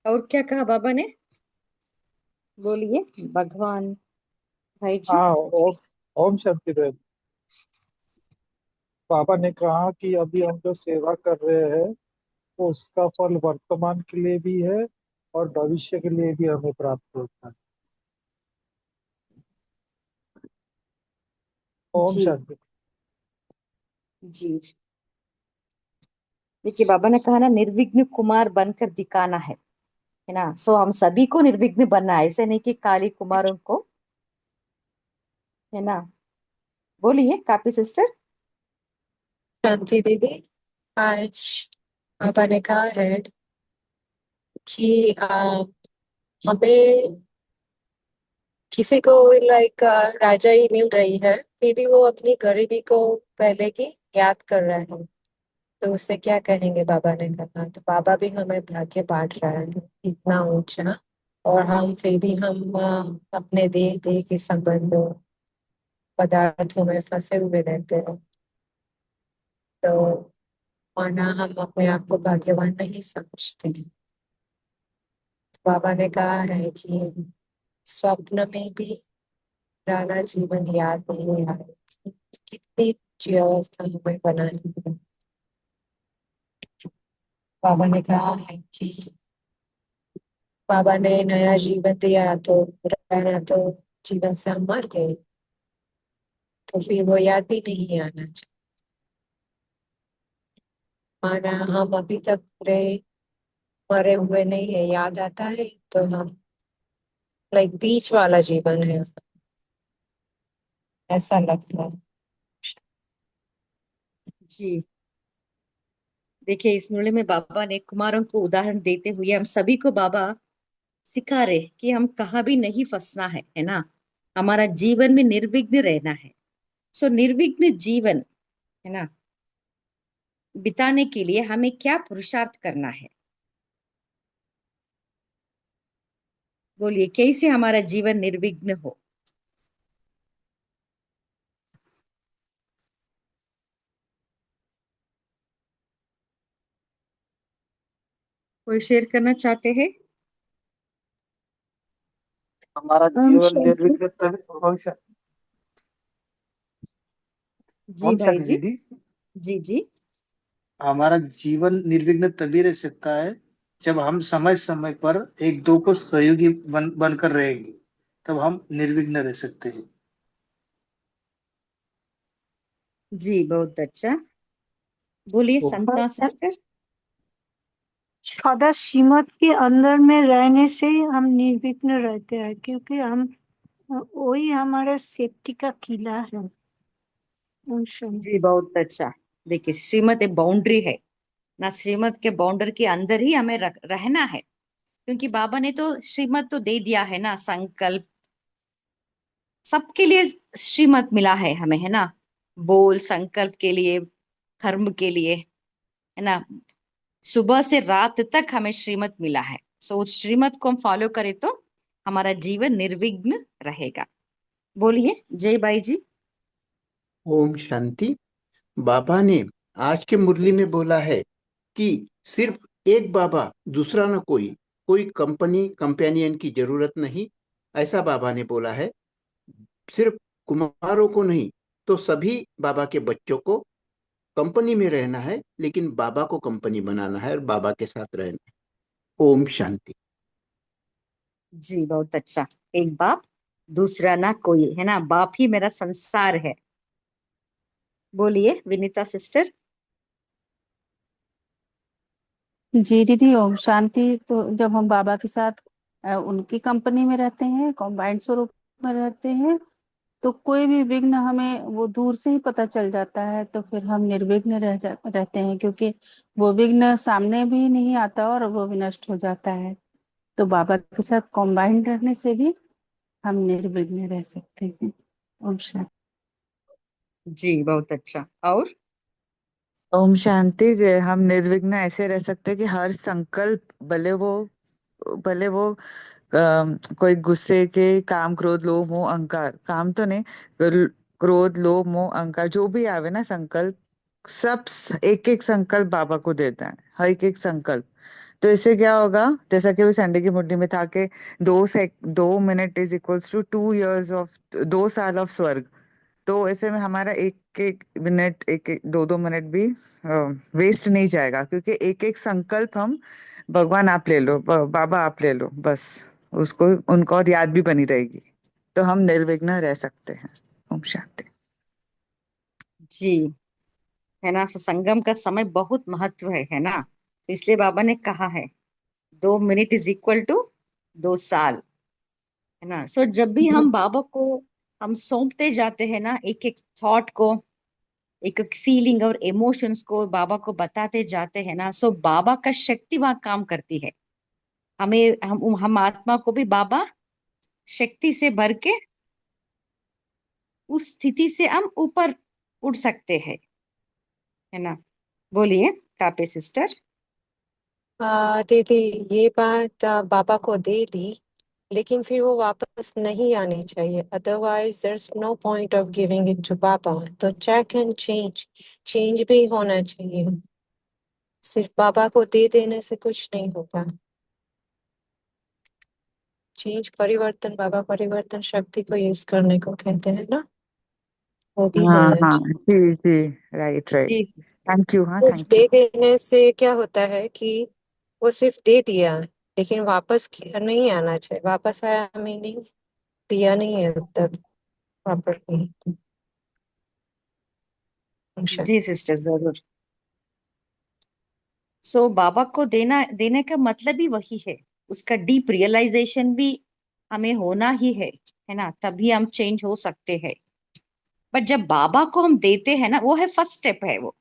और क्या कहा बाबा ने? बोलिए भगवान भाई जी। हाँ, ओम ओम शांति रहे। बाबा ने कहा कि अभी हम जो सेवा कर रहे हैं वो उसका फल वर्तमान के लिए भी है और भविष्य के लिए भी हमें प्राप्त होता है। ओम जी शांति। जी, देखिए बाबा ने कहा ना, निर्विघ्न कुमार बनकर दिखाना है ना। सो हम सभी को निर्विघ्न बनना है, ऐसे नहीं कि काली कुमारों को, है ना। बोलिए कापी सिस्टर। शांति दीदी, आज पापा ने कहा है कि हमें किसी को लाइक राजा ही मिल रही है, फिर भी वो अपनी गरीबी को पहले की याद कर रहा है। तो उससे क्या कहेंगे? बाबा ने कहा तो बाबा भी हमें भाग्य बांट रहा है इतना ऊंचा, और हम फिर भी हम अपने देह देह के संबंधों पदार्थों में फंसे हुए रहते हैं। तो माना हम अपने आप को भाग्यवान नहीं समझते हैं। बाबा ने कहा है कि स्वप्न में भी पुराना जीवन याद नहीं आ रहा, कितनी अच्छी अवस्था हमें बनानी है। बाबा ने कहा है कि बाबा ने नया जीवन दिया तो पुराना तो जीवन से हम मर गए, तो फिर वो याद भी नहीं आना चाहिए। माना हम अभी तक पूरे मरे हुए नहीं है, याद आता है तो हम लाइक बीच वाला जीवन है, ऐसा लगता है। जी, देखिए इस मुरली में बाबा ने कुमारों को उदाहरण देते हुए हम सभी को बाबा सिखा रहे कि हम कहाँ भी नहीं फंसना है ना। हमारा जीवन में निर्विघ्न रहना है। सो निर्विघ्न जीवन, है ना, बिताने के लिए हमें क्या पुरुषार्थ करना है? बोलिए कैसे हमारा जीवन निर्विघ्न हो? कोई शेयर करना चाहते हैं? हमारा ओम जीवन शांति। निर्विघ्न ओम शांति। जी ओम भाई शांति जी। दीदी। जी जी। हमारा जीवन निर्विघ्न तभी रह सकता है जब हम समय समय पर एक दो को सहयोगी बनकर रहेंगे, तब हम निर्विघ्न रह सकते हैं। जी बहुत अच्छा। बोलिए ओम संता सिस्टर। सदा श्रीमत के अंदर में रहने से हम निर्विघ्न रहते हैं, क्योंकि हम वही हमारा सेफ्टी का किला है। ओम जी शांति। बहुत अच्छा। देखिए श्रीमत एक बाउंड्री है ना, श्रीमत के बाउंड्री के अंदर ही हमें रहना है। क्योंकि बाबा ने तो श्रीमत तो दे दिया है ना, संकल्प सबके लिए श्रीमत मिला है हमें, है ना। बोल संकल्प के लिए, कर्म के लिए, है ना। सुबह से रात तक हमें श्रीमत मिला है। सो उस श्रीमत को हम फॉलो करें तो हमारा जीवन निर्विघ्न रहेगा। बोलिए जय बाई जी। ओम शांति। बाबा ने आज के मुरली में बोला है कि सिर्फ एक बाबा, दूसरा ना कोई, कोई कंपनी कंपेनियन की जरूरत नहीं, ऐसा बाबा ने बोला है। सिर्फ कुमारों को नहीं तो सभी बाबा के बच्चों को कंपनी में रहना है, लेकिन बाबा को कंपनी बनाना है और बाबा के साथ रहना है। ओम शांति। जी बहुत अच्छा। एक बाप दूसरा ना कोई, है ना, बाप ही मेरा संसार है। बोलिए विनीता सिस्टर। जी दीदी, ओम शांति। तो जब हम बाबा के साथ उनकी कंपनी में रहते हैं, कॉम्बाइंड स्वरूप में रहते हैं, तो कोई भी विघ्न हमें वो दूर से ही पता चल जाता है। तो फिर हम निर्विघ्न रहते हैं, क्योंकि वो विघ्न सामने भी नहीं आता और वो विनष्ट हो जाता है। तो बाबा के साथ कॉम्बाइंड रहने से भी हम निर्विघ्न रह सकते हैं। ओम शांति। जी बहुत अच्छा। और ओम शांति। हम निर्विघ्न ऐसे रह सकते हैं कि हर संकल्प, भले वो कोई गुस्से के, काम क्रोध लोभ मोह अहंकार, काम तो नहीं, क्रोध लोभ मोह अहंकार जो भी आवे ना संकल्प, सब एक एक संकल्प बाबा को देता है, हर एक एक संकल्प। तो इससे क्या होगा, जैसा कि वो संडे की मुट्ठी में था कि 2 minute is equals to 2 years of, 2 साल ऑफ स्वर्ग। तो ऐसे में हमारा एक एक मिनट, एक एक 2 2 मिनट भी वेस्ट नहीं जाएगा, क्योंकि एक एक संकल्प हम, भगवान आप ले लो, बाबा आप ले लो, बस उसको, उनको और याद भी बनी रहेगी। तो हम निर्विघ्न रह सकते हैं। ओम शांति। जी, है ना, सो संगम का समय बहुत महत्व है ना। तो इसलिए बाबा ने कहा है 2 मिनट इज इक्वल टू 2 साल, है ना। सो जब भी हम बाबा को हम सौंपते जाते हैं ना, एक एक थॉट को, एक एक फीलिंग और इमोशंस को बाबा को बताते जाते हैं ना, सो बाबा का शक्ति वहां काम करती है। हमें हम आत्मा को भी बाबा शक्ति से भर के उस स्थिति से हम ऊपर उड़ सकते हैं, है ना। बोलिए कापे सिस्टर। दीदी, ये बात बाबा को दे दी, लेकिन फिर वो वापस नहीं आनी चाहिए। Otherwise there is no point of giving it to बाबा। तो चेक एंड चेंज, चेंज भी होना चाहिए। सिर्फ बाबा को दे देने से कुछ नहीं होगा। चेंज, परिवर्तन, बाबा परिवर्तन शक्ति को यूज करने को कहते हैं ना, वो भी हाँ होना हाँ, चाहिए। जी जी, राइट राइट। जी थैंक यू, हाँ सिर्फ थैंक दे यू। देने से क्या होता है कि वो सिर्फ दे दिया, लेकिन वापस नहीं आना चाहिए। वापस आया मीनिंग दिया नहीं है अब तक प्रॉपरली। जी सिस्टर जरूर। सो बाबा को देने का मतलब ही वही है। उसका डीप रियलाइजेशन भी हमें होना ही है ना, तभी हम चेंज हो सकते हैं। बट जब बाबा को हम देते हैं ना, वो है फर्स्ट स्टेप है वो।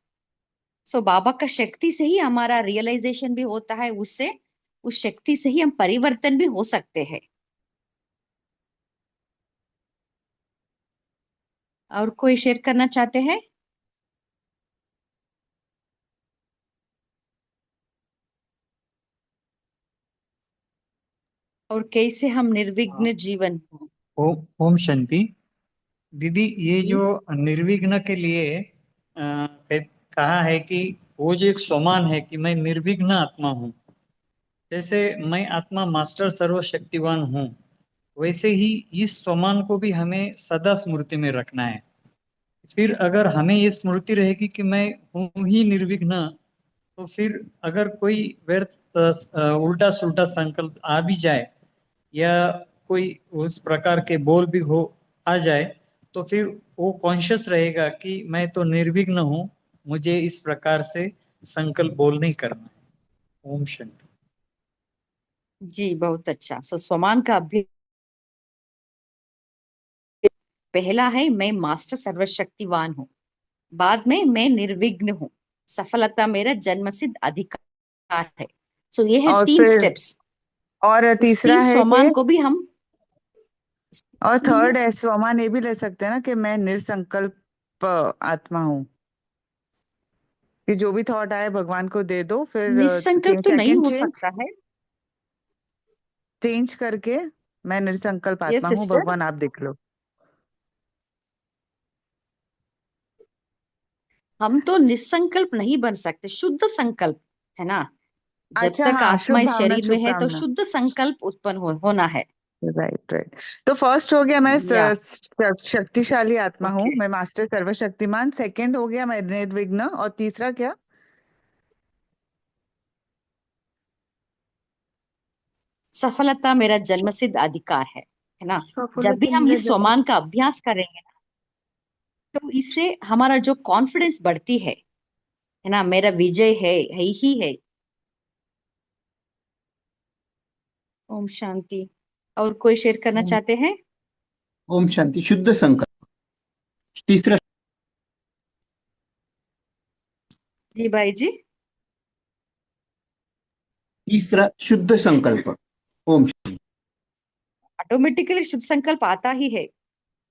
सो बाबा का शक्ति से ही हमारा रियलाइजेशन भी होता है, उससे उस शक्ति से ही हम परिवर्तन भी हो सकते हैं। और कोई शेयर करना चाहते हैं? और कैसे हम निर्विघ्न जीवन। ओम शांति। दीदी, ये जी जो निर्विघ्न के लिए कहा है कि वो जो एक सोमान है कि मैं निर्विघ्न आत्मा हूँ। जैसे मैं आत्मा मास्टर सर्वशक्तिवान हूँ, वैसे ही इस सोमान को भी हमें सदा स्मृति में रखना है। फिर अगर हमें ये स्मृति रहेगी कि मैं हूँ ही निर्विघ्न, तो फिर अगर कोई व्यर्थ उल्टा सुल्टा संकल्प आ भी जाए, या कोई उस प्रकार के बोल भी हो आ जाए, तो फिर वो कॉन्शियस रहेगा कि मैं तो निर्विघ्न हूँ, मुझे इस प्रकार से संकल्प बोल नहीं करना है। ओम शांति। जी बहुत अच्छा। सो स्वमान का अभ्यास पहला है मैं मास्टर सर्वशक्तिवान हूँ, बाद में मैं निर्विघ्न हूँ, सफलता मेरा जन्मसिद्ध अधिकार है। सो ये है और 3 स्टेप्स। और उस तीसरा 3 है कि, स्वमान को भी हम और थर्ड है स्वमान, ये भी ले सकते हैं ना कि मैं निरसंकल्प आत्मा हूँ। कि जो भी थॉट आए भगवान को दे दो, फिर निसंकल्प तो नहीं सेकंड हो चेंज सकता है। चेंज करके मैं निसंकल्प यस आत्मा हूँ, सिस्टर। भगवान आप देख लो। हम तो निसंकल्प नहीं बन सकते, शुद्ध संकल्प है ना। जब अच्छा, तक हाँ, आत्मा शुभ इस भावना शरीर में शुभ है तो कामना। शुद्ध संकल्प उत्पन्न होना है। Right right. तो फर्स्ट हो गया मैं या शक्तिशाली आत्मा हूँ, ओके। मैं मास्टर सर्वशक्तिमान। सेकंड हो गया मैं निर्विघ्न, और तीसरा क्या? सफलता मेरा जन्मसिद्ध अधिकार है ना। जब भी सफलता हम मेरा इस जन्म। स्वमान का अभ्यास करेंगे ना, तो इससे हमारा जो कॉन्फिडेंस बढ़ती है ना, मेरा विजय है ही है। ओम शांति। और कोई शेयर करना ओम चाहते हैं? ओम शांति। शुद्ध संकल्प तीसरा। जी भाई जी। तीसरा शुद्ध संकल्प। ओम। ऑटोमेटिकली शुद्ध संकल्प आता ही है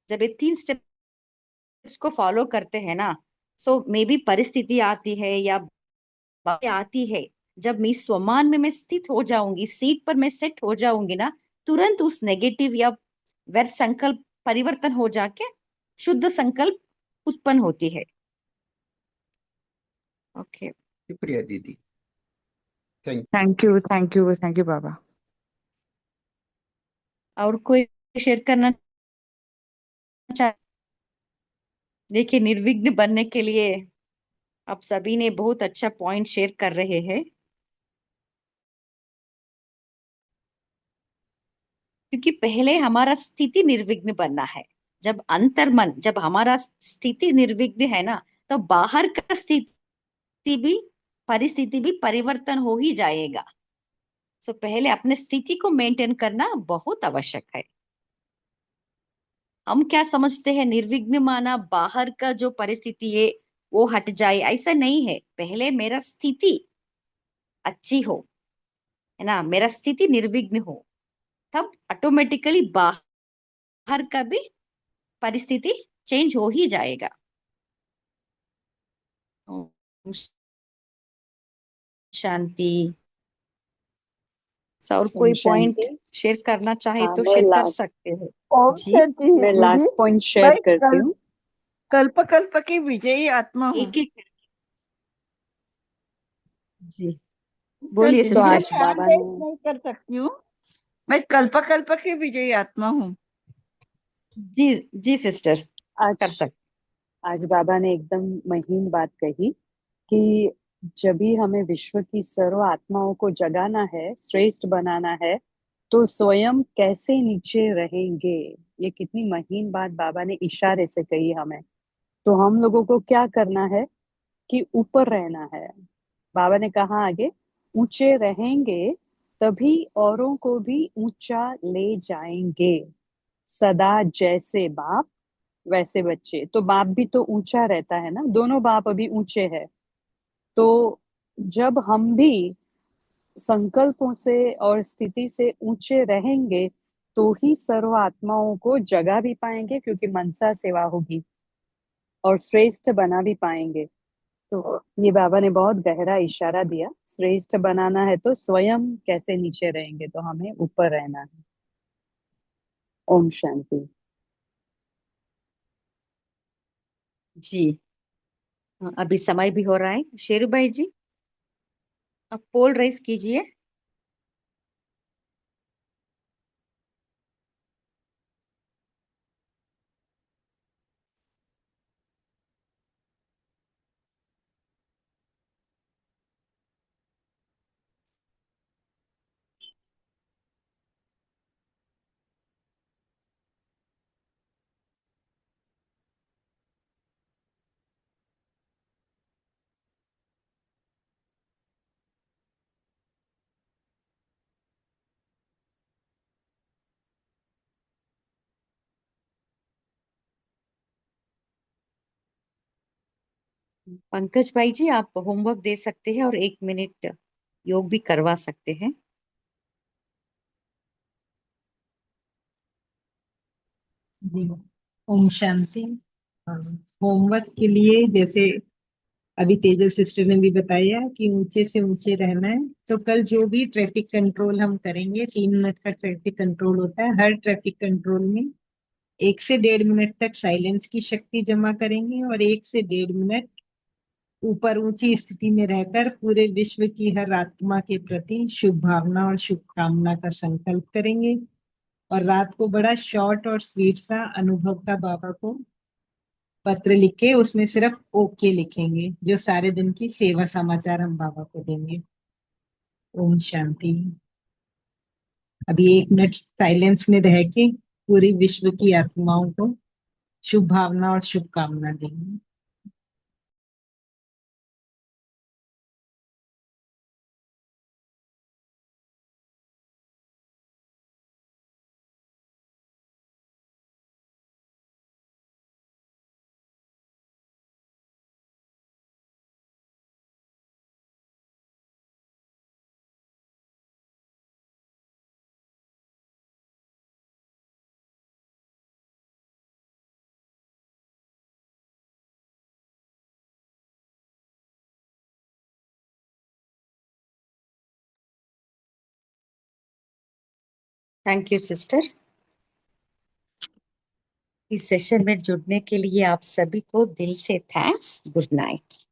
जब ये 3 स्टेप्स को फॉलो करते हैं ना। सो मे बी परिस्थिति आती है या बातें आती है, जब मैं इस स्वमान में मैं स्थित हो जाऊंगी, सीट पर मैं सेट हो जाऊंगी ना, तुरंत उस नेगेटिव या व्यर्थ संकल्प परिवर्तन हो जाके शुद्ध संकल्प उत्पन्न होती है। ओके। शुक्रिया दीदी। Thank you. Thank you thank you thank you बाबा। और कोई शेयर करना चाहे? देखिए, निर्विघ्न बनने के लिए आप सभी ने बहुत अच्छा पॉइंट शेयर कर रहे हैं, क्योंकि पहले हमारा स्थिति निर्विघ्न बनना है। जब अंतर्मन, जब हमारा स्थिति निर्विघ्न है ना, तो बाहर का स्थिति भी, परिस्थिति भी परिवर्तन हो ही जाएगा। सो पहले अपने स्थिति को मेंटेन करना बहुत आवश्यक है। हम क्या समझते हैं, निर्विघ्न माना बाहर का जो परिस्थिति है वो हट जाए, ऐसा नहीं है। पहले मेरा स्थिति अच्छी हो, है ना, मेरा स्थिति निर्विघ्न हो, तब ऑटोमेटिकली बाहर का भी परिस्थिति चेंज हो ही जाएगा। ओम शांति। और ओम कोई पॉइंट शांति। शेयर करना चाहे हाँ, तो मैं शेयर कर लास्ट सकते हो। ओम जी। शांति मैं दीदी। लास्ट पॉइंट मैं शेयर करती हूँ। कल्प कल्प की विजयी आत्मा हूँ। एक एक जी, तो बोलिए तो दीदी मैं सिस्टर। आज हैंड बाबा ने रेस नहीं कर सकती हूँ। मैं कल्प कल्प की विजयी आत्मा हूँ। जी जी सिस्टर, कर आज सकते। आज बाबा ने एकदम महीन बात कही कि जब भी हमें विश्व की सर्व आत्माओं को जगाना है, श्रेष्ठ बनाना है, तो स्वयं कैसे नीचे रहेंगे। ये कितनी महीन बात बाबा ने इशारे से कही हमें। तो हम लोगों को क्या करना है कि ऊपर रहना है। बाबा ने कहा आगे, ऊंचे रहेंगे तभी औरों को भी ऊंचा ले जाएंगे। सदा जैसे बाप वैसे बच्चे। तो बाप भी तो ऊंचा रहता है ना, दोनों बाप अभी ऊंचे हैं। तो जब हम भी संकल्पों से और स्थिति से ऊंचे रहेंगे, तो ही सर्व आत्माओं को जगा भी पाएंगे, क्योंकि मनसा सेवा होगी, और श्रेष्ठ बना भी पाएंगे। तो ये बाबा ने बहुत गहरा इशारा दिया। श्रेष्ठ बनाना है तो स्वयं कैसे नीचे रहेंगे, तो हमें ऊपर रहना है। ओम शांति। जी। अभी समय भी हो रहा है। शेरू भाई जी, आप पोल रेस कीजिए। पंकज भाई जी, आप होमवर्क दे सकते हैं और 1 मिनट योग भी करवा सकते हैं। जी। ओम शांति। होमवर्क के लिए जैसे अभी तेजल सिस्टर ने भी बताया कि ऊंचे से ऊंचे रहना है। तो कल जो भी ट्रैफिक कंट्रोल हम करेंगे, 3 मिनट का ट्रैफिक कंट्रोल होता है, हर ट्रैफिक कंट्रोल में 1 से 1.5 मिनट तक साइलेंस की शक्ति जमा करेंगे और 1 से 1.5 मिनट ऊपर ऊंची स्थिति में रहकर पूरे विश्व की हर आत्मा के प्रति शुभ भावना और शुभकामना का संकल्प करेंगे। और रात को बड़ा शॉर्ट और स्वीट सा अनुभव का बाबा को पत्र लिख के उसमें सिर्फ ओके लिखेंगे, जो सारे दिन की सेवा समाचार हम बाबा को देंगे। ओम शांति। अभी 1 मिनट साइलेंस में रह के पूरी विश्व की आत्माओं को शुभ भावना और शुभकामना देंगे। Thank you sister. इस सेशन में जुड़ने के लिए आप सभी को दिल से थैंक्स। Good night.